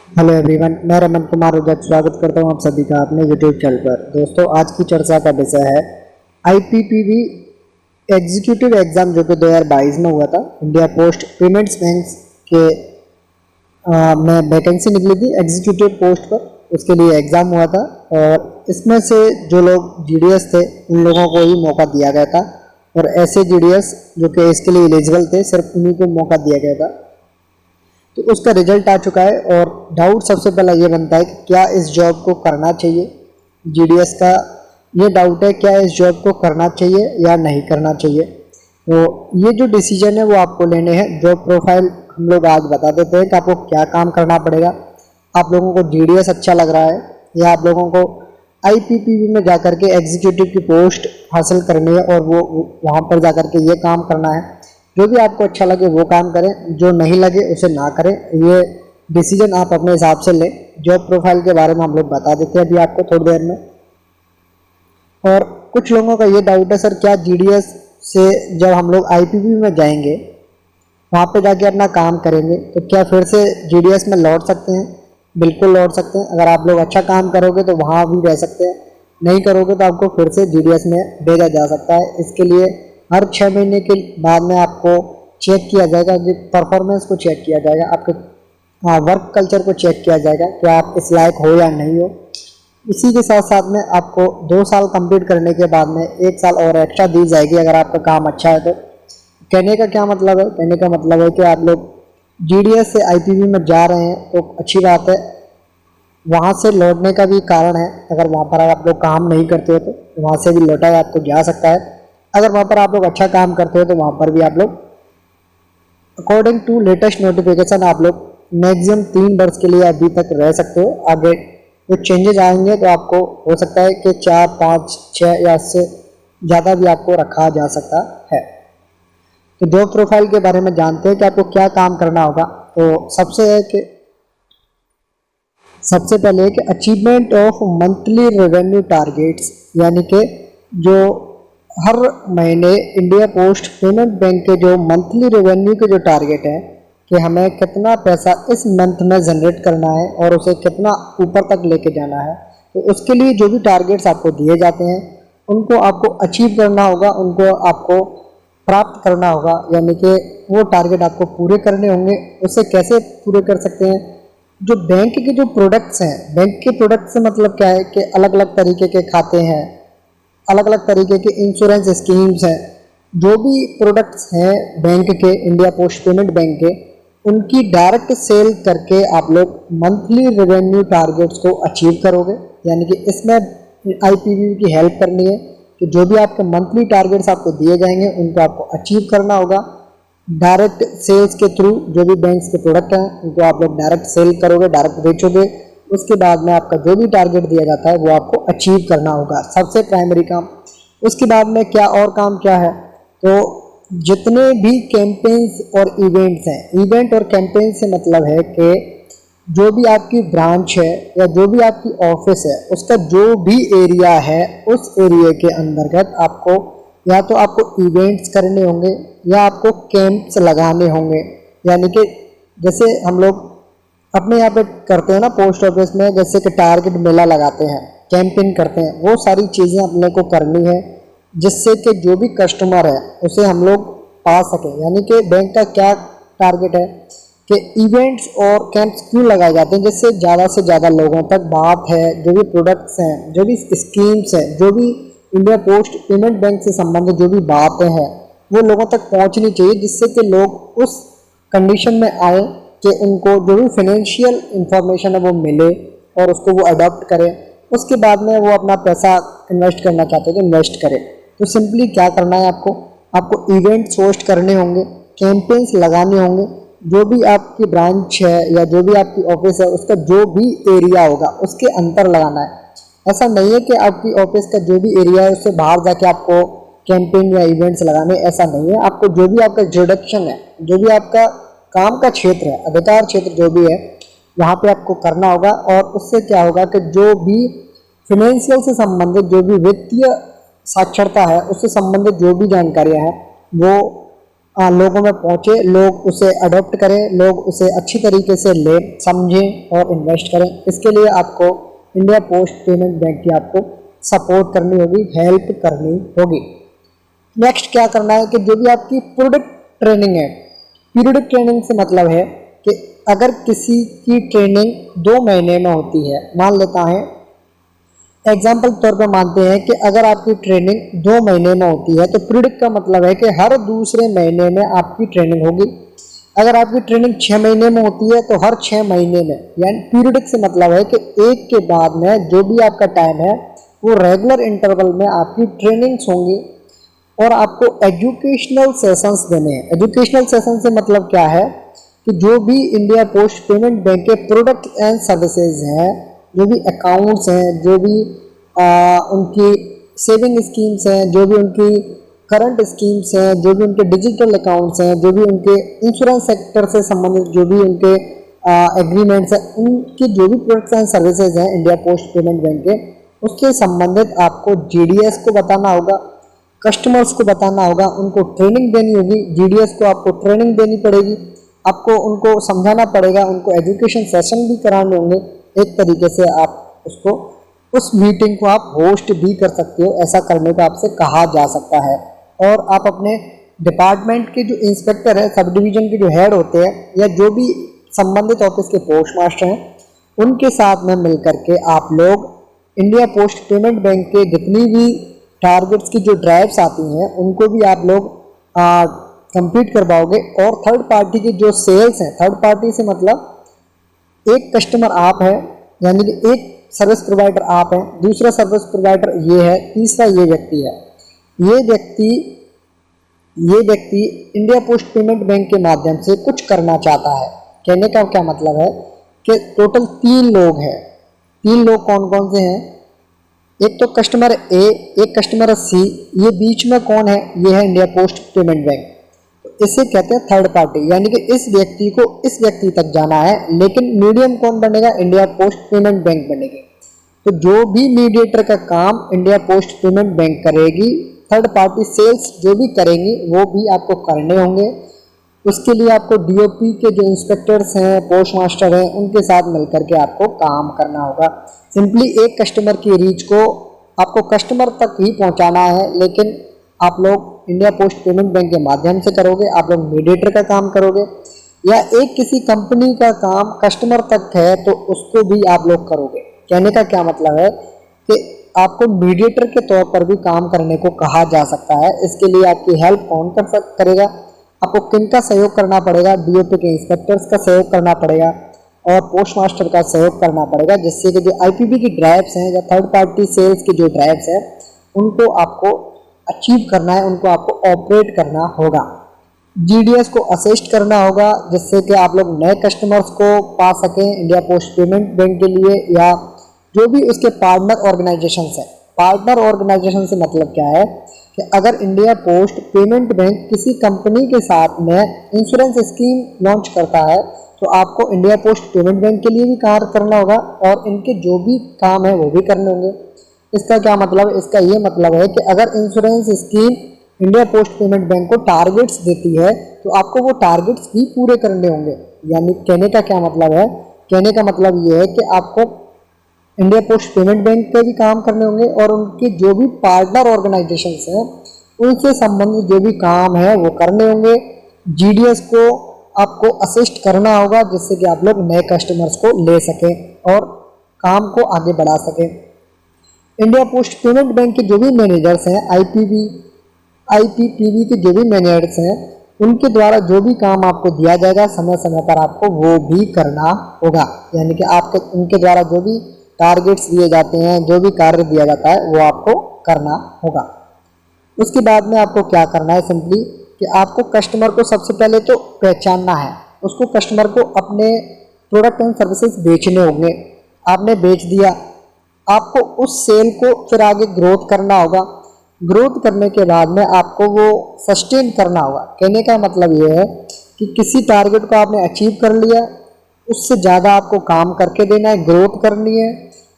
Hello everyone, मैं रमन कुमार उजक स्वागत करता हूं आप सभी का अपने यूट्यूब चैनल पर। दोस्तों, आज की चर्चा का विषय है आईपीपीबी एग्जीक्यूटिव एग्जाम जो कि 2022 में हुआ था। इंडिया पोस्ट पेमेंट्स बैंक के में वैकेंसी निकली थी एग्जीक्यूटिव पोस्ट पर, उसके लिए एग्ज़ाम हुआ था और इसमें से जो लोग जीडीएस थे उन लोगों को ही मौका दिया गया था और ऐसे जीडीएस जो कि इसके लिए एलिजिबल थे सिर्फ उन्हीं को मौका दिया गया था। तो उसका रिजल्ट आ चुका है और डाउट सबसे पहला ये बनता है कि क्या इस जॉब को करना चाहिए। जीडीएस का ये डाउट है, क्या इस जॉब को करना चाहिए या नहीं करना चाहिए। तो ये जो डिसीजन है वो आपको लेने हैं। जॉब प्रोफाइल हम लोग आज बता देते हैं कि आपको क्या काम करना पड़ेगा। आप लोगों को जीडीएस अच्छा लग रहा है या आप लोगों को आईपीपीबी में जाकर के एग्जीक्यूटिव की पोस्ट हासिल करनी है और वो वहाँ पर जाकर के ये काम करना है। जो भी आपको अच्छा लगे वो काम करें, जो नहीं लगे उसे ना करें। ये डिसीजन आप अपने हिसाब से लें। जॉब प्रोफाइल के बारे में हम लोग बता देते हैं अभी आपको थोड़ी देर में। और कुछ लोगों का ये डाउट है, सर क्या जीडीएस से जब हम लोग आईपीपीबी में जाएंगे वहाँ पे जाके अपना काम करेंगे तो क्या फिर से जीडीएस में लौट सकते हैं? बिल्कुल लौट सकते हैं। अगर आप लोग अच्छा काम करोगे तो वहाँ भी रह सकते हैं, नहीं करोगे तो आपको फिर से जीडीएस में भेजा जा सकता है। इसके लिए हर 6 महीने के बाद में आपको चेक किया जाएगा कि परफॉर्मेंस को चेक किया जाएगा, आपके वर्क कल्चर को चेक किया जाएगा कि आप इस लायक हो या नहीं हो। इसी के साथ साथ में आपको 2 साल कंप्लीट करने के बाद में 1 साल और एक्स्ट्रा दी जाएगी अगर आपका काम अच्छा है तो। कहने का क्या मतलब है? कहने का मतलब है कि आप लोग जीडीएस से आईपीपीबी में जा रहे हैं तो अच्छी बात है। वहाँ से लौटने का भी कारण है, अगर वहाँ पर आप लोग काम नहीं करते हो तो वहाँ से भी लौटा आपको जा सकता है। अगर वहाँ पर आप लोग अच्छा काम करते हो तो वहाँ पर भी आप लोग अकॉर्डिंग टू लेटेस्ट नोटिफिकेशन आप लोग मैक्सिमम 3 वर्ष के लिए अभी तक रह सकते हो। आगे कुछ चेंजेस आएंगे तो आपको हो सकता है कि 4, 5, 6 या इससे ज़्यादा भी आपको रखा जा सकता है। तो जॉब प्रोफाइल के बारे में जानते हैं कि आपको क्या काम करना होगा। तो सबसे पहले कि achievement of monthly revenue targets, यानी कि जो हर महीने इंडिया पोस्ट पेमेंट बैंक के जो मंथली रेवेन्यू के जो टारगेट है कि हमें कितना पैसा इस मंथ में जनरेट करना है और उसे कितना ऊपर तक लेके जाना है। तो उसके लिए जो भी टारगेट्स आपको दिए जाते हैं उनको आपको अचीव करना होगा, उनको आपको प्राप्त करना होगा, यानी कि वो टारगेट आपको पूरे करने होंगे। उसे कैसे पूरे कर सकते हैं? जो बैंक के जो प्रोडक्ट्स हैं, बैंक के प्रोडक्ट से मतलब क्या है कि अलग अलग तरीके के खाते हैं, अलग अलग तरीके के इंश्योरेंस स्कीम्स हैं। जो भी प्रोडक्ट्स हैं बैंक के, इंडिया पोस्ट पेमेंट बैंक के, उनकी डायरेक्ट सेल करके आप लोग मंथली रेवेन्यू टारगेट्स को अचीव करोगे। यानी कि इसमें आईपीपीबी की हेल्प करनी है कि जो भी आपके मंथली टारगेट्स आपको दिए जाएंगे उनको आपको अचीव करना होगा। डायरेक्ट सेल्स के थ्रू जो भी बैंक्स के प्रोडक्ट हैं उनको आप लोग डायरेक्ट सेल करोगे, डायरेक्ट बेचोगे। उसके बाद में आपका जो भी टारगेट दिया जाता है वो आपको अचीव करना होगा, सबसे प्राइमरी काम। उसके बाद में क्या और काम क्या है? तो जितने भी कैंपेन्स और इवेंट्स हैं, इवेंट और कैंपेन से मतलब है कि जो भी आपकी ब्रांच है या जो भी आपकी ऑफिस है उसका जो भी एरिया है उस एरिया के अंतर्गत आपको या तो आपको इवेंट्स करने होंगे या आपको कैंप्स लगाने होंगे। यानी कि जैसे हम लोग अपने यहाँ पे करते हैं ना पोस्ट ऑफिस में, जैसे कि टारगेट मेला लगाते हैं, कैंपेन करते हैं, वो सारी चीज़ें अपने को करनी है जिससे कि जो भी कस्टमर है उसे हम लोग पा सकें। यानी कि बैंक का क्या टारगेट है कि इवेंट्स और कैंप्स क्यों लगाए जाते हैं, जिससे ज़्यादा से ज़्यादा लोगों तक बात है, जो भी प्रोडक्ट्स हैं, जो भी स्कीम्स हैं, जो भी इंडिया पोस्ट पेमेंट बैंक से संबंधित जो भी बातें हैं वो लोगों तक पहुंचनी चाहिए, जिससे कि लोग उस कंडीशन में आए कि उनको जो भी फाइनेंशियल इंफॉर्मेशन है वो मिले और उसको वो अडॉप्ट करें। उसके बाद में वो अपना पैसा इन्वेस्ट करना चाहते हैं तो इन्वेस्ट करें। तो सिंपली क्या करना है आपको इवेंट्स होस्ट करने होंगे, कैंपेन्स लगाने होंगे। जो भी आपकी ब्रांच है या जो भी आपकी ऑफिस है उसका जो भी एरिया होगा उसके अंदर लगाना है। ऐसा नहीं है कि आपकी ऑफिस का जो भी एरिया है उससे बाहर जाके आपको कैंपेन या इवेंट्स लगाने, ऐसा नहीं है। आपको जो भी आपका जुरिडिक्शन है, जो भी आपका काम का क्षेत्र है, अधिकार क्षेत्र जो भी है, वहाँ पे आपको करना होगा। और उससे क्या होगा कि जो भी फिनेंशियल से संबंधित, जो भी वित्तीय साक्षरता है उससे संबंधित जो भी जानकारियाँ हैं वो लोगों में पहुँचे, लोग उसे अडॉप्ट करें, लोग उसे अच्छी तरीके से लें, समझें और इन्वेस्ट करें। इसके लिए आपको इंडिया पोस्ट पेमेंट बैंक की आपको सपोर्ट करनी होगी, हेल्प करनी होगी। नेक्स्ट क्या करना है कि जो भी आपकी प्रोडक्ट ट्रेनिंग है, पीरियडिक ट्रेनिंग से मतलब है कि अगर किसी की ट्रेनिंग 2 महीने में होती है, मान लेता है एग्जाम्पल तौर पर मानते हैं कि अगर आपकी ट्रेनिंग 2 महीने में होती है तो पीरियडिक का मतलब है कि हर दूसरे महीने में आपकी ट्रेनिंग होगी। अगर आपकी ट्रेनिंग 6 महीने में होती है तो हर 6 महीने में, यानी पीरियडिक से मतलब है कि एक के बाद में जो भी आपका टाइम है वो रेगुलर इंटरवल में आपकी ट्रेनिंग्स होंगी और आपको एजुकेशनल सेशंस देने हैं। एजुकेशनल सेशन से मतलब क्या है कि जो भी इंडिया पोस्ट पेमेंट बैंक के प्रोडक्ट एंड सर्विसेज हैं, जो भी अकाउंट्स हैं, जो भी उनकी सेविंग स्कीम्स हैं, जो भी उनकी करंट स्कीम्स हैं, जो भी उनके डिजिटल अकाउंट्स हैं, जो भी उनके इंश्योरेंस सेक्टर से संबंधित जो भी उनके एग्रीमेंट्स हैं, उनकी जो भी प्रोडक्ट्स एंड सर्विसेज हैं इंडिया पोस्ट पेमेंट बैंक के, उससे संबंधित आपको जीडीएस को बताना होगा, कस्टमर्स को बताना होगा, उनको ट्रेनिंग देनी होगी। जीडीएस को आपको ट्रेनिंग देनी पड़ेगी, आपको उनको समझाना पड़ेगा, उनको एजुकेशन सेशन भी कराने होंगे। एक तरीके से आप उसको उस मीटिंग को आप होस्ट भी कर सकते हो, ऐसा करने को आपसे कहा जा सकता है। और आप अपने डिपार्टमेंट के जो इंस्पेक्टर है, सब डिवीज़न के जो हेड होते हैं या जो भी संबंधित ऑफिस के पोस्ट मास्टर हैं, उनके साथ में मिलकर के आप लोग इंडिया पोस्ट पेमेंट बैंक के जितनी भी टारगेट्स की जो ड्राइव्स आती हैं उनको भी आप लोग कंप्लीट करवाओगे। और थर्ड पार्टी की जो सेल्स हैं, थर्ड पार्टी से मतलब एक कस्टमर आप है, यानी कि एक सर्विस प्रोवाइडर आप हैं, दूसरा सर्विस प्रोवाइडर ये है, तीसरा ये व्यक्ति है। ये व्यक्ति इंडिया पोस्ट पेमेंट बैंक के माध्यम से कुछ करना चाहता है। कहने का क्या मतलब है कि टोटल 3 लोग हैं। 3 लोग कौन कौन से हैं? एक तो कस्टमर ए, एक कस्टमर सी, ये बीच में कौन है? ये है इंडिया पोस्ट पेमेंट बैंक। इसे कहते हैं थर्ड पार्टी, यानी कि इस व्यक्ति को इस व्यक्ति तक जाना है, लेकिन मीडियम कौन बनेगा? इंडिया पोस्ट पेमेंट बैंक बनेगी। तो जो भी मीडिएटर का काम इंडिया पोस्ट पेमेंट बैंक करेगी, थर्ड पार्टी सेल्स जो भी करेंगी वो भी आपको करने होंगे। उसके लिए आपको डीओपी के जो इंस्पेक्टर्स हैं, पोस्ट मास्टर हैं, उनके साथ मिलकर के आपको काम करना होगा। सिंपली एक कस्टमर की रीच को आपको कस्टमर तक ही पहुंचाना है, लेकिन आप लोग इंडिया पोस्ट पेमेंट बैंक के माध्यम से करोगे, आप लोग मीडिएटर का काम करोगे, या एक किसी कंपनी का काम कस्टमर तक है तो उसको भी आप लोग करोगे। कहने का क्या मतलब है कि आपको मीडिएटर के तौर पर भी काम करने को कहा जा सकता है। इसके लिए आपकी हेल्प कौन करेगा? आपको किन का सहयोग करना पड़ेगा? डीओपी के इंस्पेक्टर्स का सहयोग करना पड़ेगा और पोस्ट मास्टर का सहयोग करना पड़ेगा, जिससे कि जो आईपीबी की ड्राइव्स हैं या थर्ड पार्टी सेल्स की जो ड्राइव्स हैं उनको आपको अचीव करना है, उनको आपको ऑपरेट करना होगा। जीडीएस को असिस्ट करना होगा, जिससे कि आप लोग नए कस्टमर्स को पा सकें इंडिया पोस्ट पेमेंट बैंक के लिए, या जो भी उसके पार्टनर ऑर्गेनाइजेशंस हैं। पार्टनर ऑर्गेनाइजेशन से मतलब क्या है कि अगर इंडिया पोस्ट पेमेंट बैंक किसी कंपनी के साथ में इंश्योरेंस स्कीम लॉन्च करता है तो आपको इंडिया पोस्ट पेमेंट बैंक के लिए भी कार्य करना होगा और इनके जो भी काम है वो भी करने होंगे। इसका क्या मतलब है? इसका ये मतलब है कि अगर insurance scheme India post payment bank को टारगेट्स देती है तो आपको वो टारगेट्स भी पूरे करने होंगे। यानी कहने का क्या मतलब है? कहने का मतलब ये है कि आपको इंडिया पोस्ट पेमेंट बैंक के भी काम करने होंगे और उनके जो भी पार्टनर ऑर्गेनाइजेशंस हैं उनसे संबंधित जो भी काम है वो करने होंगे। जीडीएस को आपको असिस्ट करना होगा, जिससे कि आप लोग नए कस्टमर्स को ले सकें और काम को आगे बढ़ा सकें। इंडिया पोस्ट पेमेंट बैंक के जो भी मैनेजर्स हैं, आईपीपीबी के जो भी मैनेजर्स हैं, उनके द्वारा जो भी काम आपको दिया जाएगा समय समय पर आपको वो भी करना होगा। यानी कि आपके उनके द्वारा जो भी टारगेट्स दिए जाते हैं, जो भी कार्य दिया जाता है वो आपको करना होगा। उसके बाद में आपको क्या करना है? सिंपली कि आपको कस्टमर को सबसे पहले तो पहचानना है, उसको कस्टमर को अपने प्रोडक्ट एंड सर्विसेज बेचने होंगे। आपने बेच दिया, आपको उस सेल को फिर आगे ग्रोथ करना होगा। ग्रोथ करने के बाद में आपको वो सस्टेन करना होगा। कहने का मतलब ये है कि किसी टारगेट को आपने अचीव कर लिया, उससे ज़्यादा आपको काम करके देना है, ग्रोथ करनी है।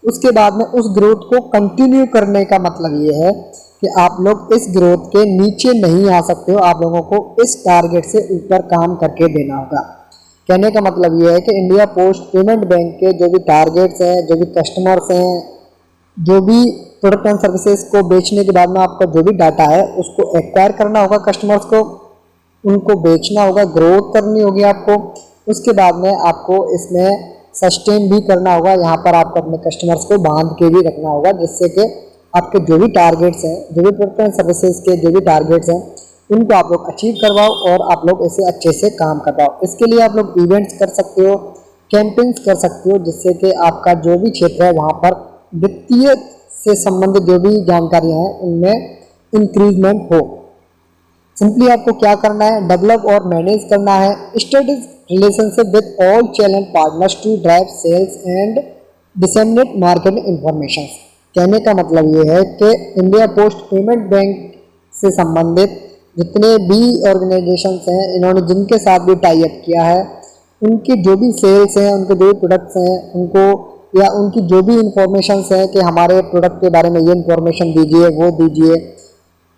उसके बाद में उस ग्रोथ को कंटिन्यू करने का मतलब ये है कि कि आप लोग इस ग्रोथ के नीचे नहीं आ सकते हो, आप लोगों को इस टारगेट से ऊपर काम करके देना होगा। कहने का मतलब ये है कि इंडिया पोस्ट पेमेंट बैंक के जो भी टारगेट्स हैं, जो भी कस्टमर्स हैं, जो भी प्रोडक्ट एंड सर्विसेज को बेचने के बाद में आपका जो भी डाटा है उसको एक्वायर करना होगा, कस्टमर्स को उनको बेचना होगा, ग्रोथ करनी होगी आपको। उसके बाद में आपको इसमें सस्टेन भी करना होगा, यहाँ पर आपको अपने कस्टमर्स को बांध के भी रखना होगा, जिससे कि आपके जो भी टारगेट्स हैं, जो भी प्रोडक्ट एंड सर्विसेज के जो भी टारगेट्स हैं उनको आप लोग अचीव करवाओ और आप लोग इसे अच्छे से काम करवाओ। इसके लिए आप लोग इवेंट्स कर सकते हो, कैंपेन्स कर सकते हो, जिससे कि आपका जो भी क्षेत्र है वहाँ पर वित्तीय से संबंधित जो भी जानकारियाँ हैं उनमें इंक्रीजमेंट हो। सिंपली आपको क्या करना है, डेवलप और मैनेज करना है studies relationship with all channel partners to drive sales and disseminate marketing information. कहने का मतलब ये है कि इंडिया पोस्ट पेमेंट बैंक से संबंधित जितने भी ऑर्गेनाइजेशंस हैं, इन्होंने जिनके साथ भी टाई अप किया है, उनके जो भी सेल्स हैं, उनके जो भी प्रोडक्ट्स हैं, उनको या उनकी जो भी इंफॉर्मेशंस हैं कि हमारे प्रोडक्ट के बारे में ये इंफॉर्मेशन दीजिए, वो दीजिए,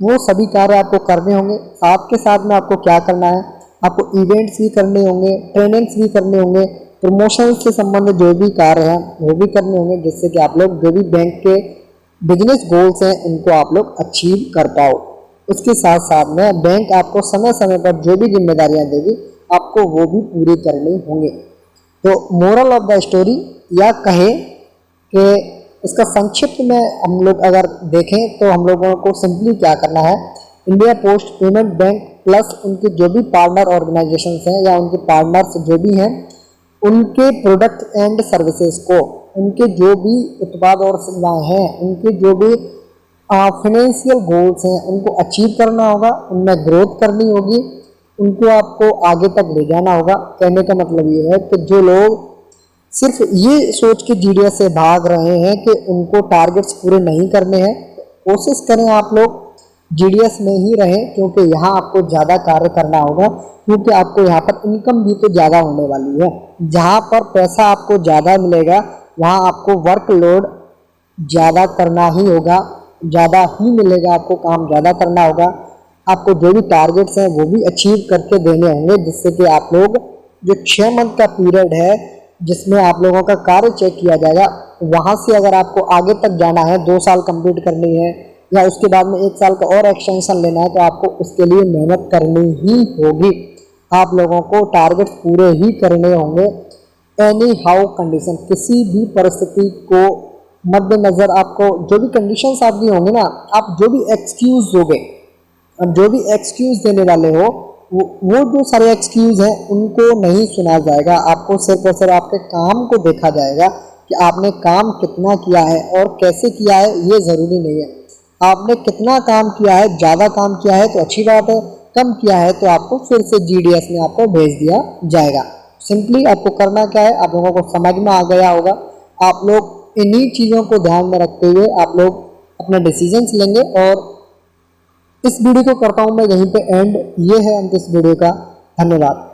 वो सभी कार्य आपको करने होंगे। साथ के साथ में आपको क्या करना है, आपको इवेंट्स भी करने होंगे, ट्रेनिंग्स भी करने होंगे, प्रमोशन से संबंधित जो भी कार्य हैं वो भी करने होंगे, जिससे कि आप लोग जो भी बैंक के बिजनेस गोल्स हैं उनको आप लोग अचीव कर पाओ। उसके साथ साथ में बैंक आपको समय समय पर जो भी जिम्मेदारियां देगी आपको वो भी पूरी करनी होंगी। तो मोरल ऑफ द स्टोरी या कहें कि इसका संक्षिप्त में हम लोग अगर देखें तो हम लोगों को सिंपली क्या करना है, India post payment bank plus उनके जो भी पार्टनर ऑर्गेनाइजेशंस हैं या उनके पार्टनर्स जो भी हैं, उनके प्रोडक्ट एंड सर्विसेज को, उनके जो भी उत्पाद और सेवाएं हैं, उनके जो भी फाइनेंशियल गोल्स हैं उनको अचीव करना होगा, उनमें ग्रोथ करनी होगी, उनको आपको आगे तक ले जाना होगा। कहने का मतलब ये है कि जो लोग सिर्फ ये सोच के जीडीएस से भाग रहे हैं कि उनको टारगेट्स पूरे नहीं करने हैं, कोशिश करें आप लोग जीडीएस में ही रहें, क्योंकि यहाँ आपको ज़्यादा कार्य करना होगा, क्योंकि आपको यहाँ पर इनकम भी तो ज़्यादा होने वाली है। जहाँ पर पैसा आपको ज़्यादा मिलेगा वहाँ आपको वर्कलोड ज़्यादा करना ही होगा, ज़्यादा ही मिलेगा, आपको काम ज़्यादा करना होगा, आपको जो भी टारगेट्स हैं वो भी अचीव करके देने होंगे, जिससे कि आप लोग जो 6 मंथ का पीरियड है जिसमें आप लोगों का कार्य चेक किया जाएगा, वहाँ से अगर आपको आगे तक जाना है, 2 साल कंप्लीट करनी है या उसके बाद में 1 साल का और एक्सटेंशन लेना है, तो आपको उसके लिए मेहनत करनी ही होगी। आप लोगों को टारगेट्स पूरे ही करने होंगे एनी हाउ कंडीशन, किसी भी परिस्थिति को मद्देनज़र आपको जो भी कंडीशंस आपकी होंगी ना, आप जो भी एक्सक्यूज़ दोगे, अब जो भी एक्सक्यूज़ देने वाले हो वो जो सारे एक्सक्यूज़ हैं उनको नहीं सुना जाएगा, आपको सिर्फ और सिर्फ आपके काम को देखा जाएगा कि आपने काम कितना किया है और कैसे किया है। ये ज़रूरी नहीं है आपने कितना काम किया है, ज़्यादा काम किया है तो अच्छी बात है, कम किया है तो आपको फिर से जीडीएस में आपको भेज दिया जाएगा। सिंपली आपको करना क्या है, आप लोगों को समझ में आ गया होगा। आप लोग इन्हीं चीज़ों को ध्यान में रखते हुए आप लोग अपने डिसीजंस लेंगे। और इस वीडियो को करता हूँ मैं यहीं पे एंड। ये है अंत इस वीडियो का। धन्यवाद।